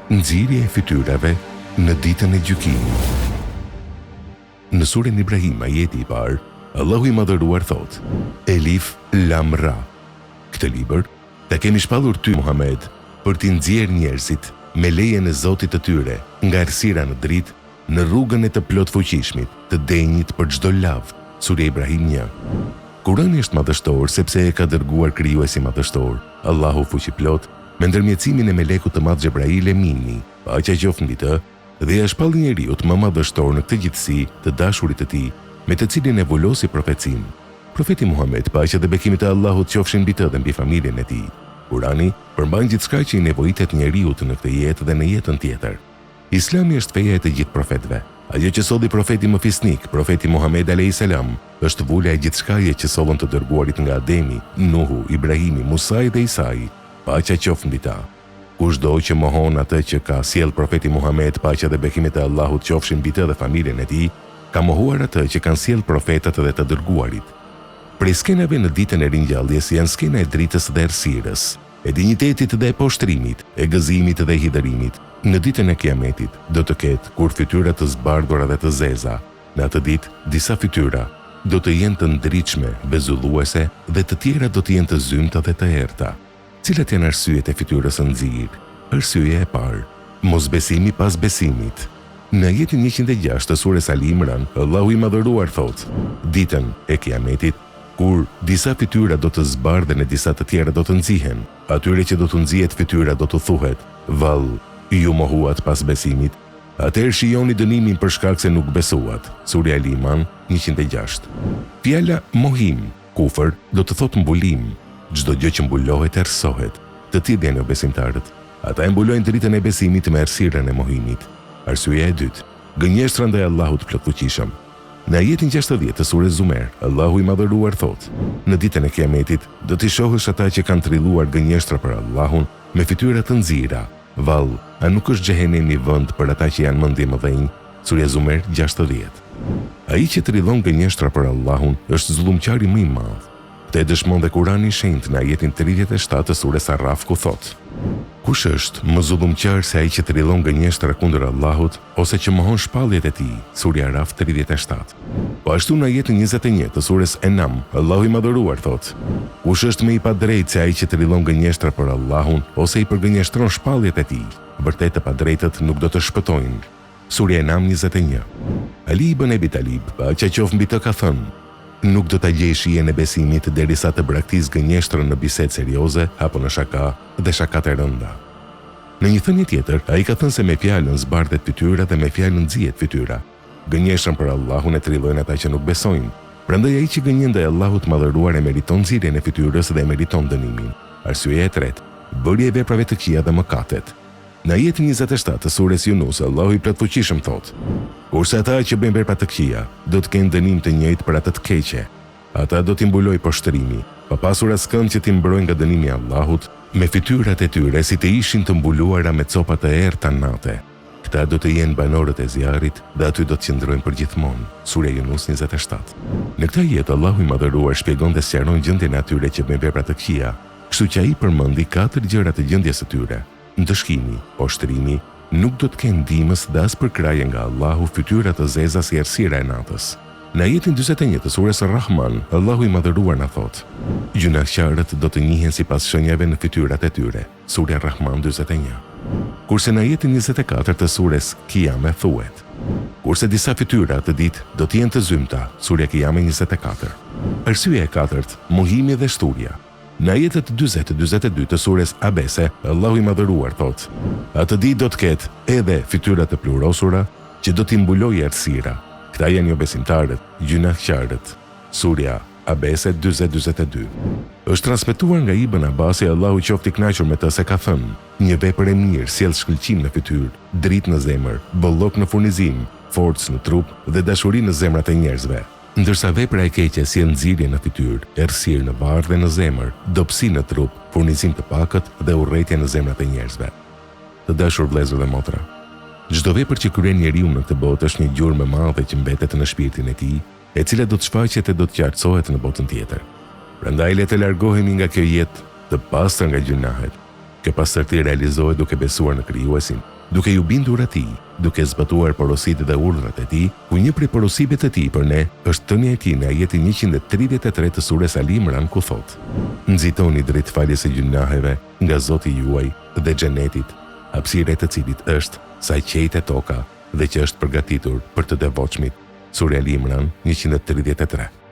Nxirja e fytyrave në ditën e gjykimit. Në surën Ibrahim ajeti I parë, Allahu I madhëruar thot: Elif Lam Ra. Këtë libër ta kemi shpallur ty Muhammed për t'i nxjerrë njerëzit me lejen e Zotit të tyre nga errësira në dritë në rrugën e të plot fuqishmit, të denjit për çdo lavd. Surja Ibrahim 1. Kurani është madhështor sepse e ka dërguar krijuesi madhështor, Allahu fuqiplot, me ndërmjetësimin e melekut të madh Xhebrail Emini, paqja qoftë mbi të, dhe ja shpall njeriu më madhështor në këtë gjithësi të dashurit të tij, me të cilin e vulosi profecin. Profeti Muhammed, paqja dhe bekimet e Allahut qofshin mbi të dhe mbi familjen e tij. Kurani përmban gjithçka që I nevojitet njeriu në këtë jetë dhe në jetën tjetër. Islami është feja e të gjithë profetëve. Ajo që solli profeti më fisnik, profeti Muhammed a.s. është vula e gjithçkaje që sollën të dërguarit nga Ademi, Nuhu, Ibrahimi, Musai dhe Isai, paqja qoftë mbi ta. Kushdo që mohon atë që ka sjell profeti Muhammed, paqja dhe bekimet e Allahut qofshin mbi të dhe familjen e tij, ka mohuar atë që kanë sjell profetët dhe të dërguarit. Prej skenave në ditën e ringjalljes janë skena e dritës dhe errësirës, e dinjitetit dhe e poshtrimit, e gëzimit dhe hidhërimit. Në ditën e Kiametit do të ketë kur fytyra të zbardhura dhe të zeza. Në atë ditë disa fytyra do të jenë të ndritshme, bezulluese dhe të tjera do të jenë të zymta dhe të errta. Cilat janë arsyet e fytyrës së nxirr? Arsyeja e parë, mosbesimi pas besimit. Në ajetin 106 të surës Ali Imran, Allahu I madhëruar thotë: ditën e Kiametit, kur disa fytyra do të zbardhen e disa të tjera do të nxihen, atyre që do të nxihet fytyra do të thuhet: vallë, ju mohuat pas besimit, atëherë shijoni dënimin për shkak se nuk besuat. Surja Ali Imran 106. Fjala mohim, kufër, do të thotë mbulim. Çdo gjë që mbulohet errësohet. Të tillë janë besimtarët. Ata e mbulojnë dritën e besimit me errësirën e mohimit. Arsyeja e dytë, gënjeshtra ndaj Allahut plotfuqishëm. Në ajetin 60 të surës Zumer, Allahu I madhëruar thotë: në ditën e Kiametit do t'i shohësh ata që kanë trilluar gënjeshtra për Allahun me fytyra të nxira. Vallë, a nuk është xhehenemi vend për ata që janë mendje mëdhenj? Surja Zumer 60. Ai që trillon gënjeshtra për Allahun është zullumqari më I madh. Këtë e dëshmon dhe Kurani I shenjtë në ajetin 37 të surës Araf ku thotë: kush është më zullumqar se ai që trillon gënjeshtra kundër Allahut ose që mohon shpalljet e tij? Surja Araf 37. Po ashtu në ajetin 21 të surës Enam, Allahu I madhëruar thotë: kush është më I padrejtë se ai që trillon gënjeshtra për Allahun ose I përgënjeshtron shpalljet e tij? Vërtet të padrejtët nuk do të shpëtojnë. Surja Enam 21. Ali ibn Abi Talib, paqja qoftë mbi të, ka thënë: nuk do ta gjej shijen e besimit derisa të braktis gënjeshtrën në bisedë serioze apo në shaka dhe shakat e rënda. Në një thënie tjetër, ai ka thënë se me fjalën zbardhet fytyra dhe me fjalën nxihet fytyra. Gënjeshtrën për Allahun e trillojnë ata që nuk besojnë. Prandaj ai që gënjen ndaj Allahut madhëruar e meriton nxirjen e fytyrës dhe e meriton dënimin. Arsyeja e tretë, bërja e veprave të këqija dhe mëkatet. Në ajetin 27 të surës Yunus, Allahu I plotfuqishëm thotë: kurse ata që bëjnë vepra të këqija do të kenë dënim të njëjtë për atë të keqe. Ata do t'i mbulojë poshtrimi, pa pasur askënd që t'i mbrojë nga dënimi I Allahut, me fytyrat e tyre si të ishin të mbuluara me copa të errta nate. Këta do të jenë banorët e zjarrit dhe aty do të qëndrojnë përgjithmonë. Surja Yunus 27. Në këtë jetë Allahu I madhëruar shpjegon dhe sqaron gjendjen e atyre që bëjnë vepra të këqija, kështu që ai përmendi 4 gjëra të gjendjes së tyre: ndëshkimi, poshtrimi, nuk do të kenë ndihmës dhe as përkraje nga Allahu, fytyra të zeza si errësira e natës. Në ajetin 41 të surës Ar-Rahman, Allahu I madhëruar na thotë: gjunaqtarët do të njihen sipas shenjave në fytyrat e tyre. Surja Ar-Rahman 41. Kurse në ajetin 24 të surës Qiyame thuhet: kurse disa fytyra të ditë do të jenë të zymta. Surja Qiyame 24. Arsyeja e katërt, mohimi dhe shturja. Në ajetet 40-42 të surës Abese, Allahu I madhëruar thotë: atë ditë do të ketë edhe fytyra të plurosura që do t'i mbulojë errësira. Këta janë jo besimtarët, gjunaqtarët. Surja Abese 40-42. Është transmetuar nga Ibn Abasi, Allahu qoftë I kënaqur me të, se ka thënë: një vepër e mirë sjell shkëlqim në fytyrë, dritë në zemër, bollok në furnizim, forcë në trup dhe dashuri në zemrat e njerëzve. Ndërsa vepra e keqe sjell nxirje në fytyrë, errësirë në varr dhe në zemër, dobësi në trup, furnizim të pakët dhe urrëtie në zemrat e njerëzve. Të dashur vëllezër dhe motra, çdo vepër që kryen njeriu në këtë botë është një gjurmë e madhe që mbetet në shpirtin e tij, e cila do të shfaqet e do të qartësohet në botën tjetër. Prandaj le të largohemi nga kjo jetë të pastër nga gjunahet. Kjo pastërti realizohet duke besuar në Krijuesin, duke ju bindur atij, duke zbatuar porositë dhe urdhrat e tij, ku një prej porosive të tij për ne është thënia e tij në ajetin 133 të sures Ali Imran ku thotë: Nxitoni drejt faljes së gjunaheve nga Zoti juaj dhe xhenetit, hapësira e të cilit është sa qejt e toka dhe që është përgatitur për të devotshmit. Sura Ali Imran 133.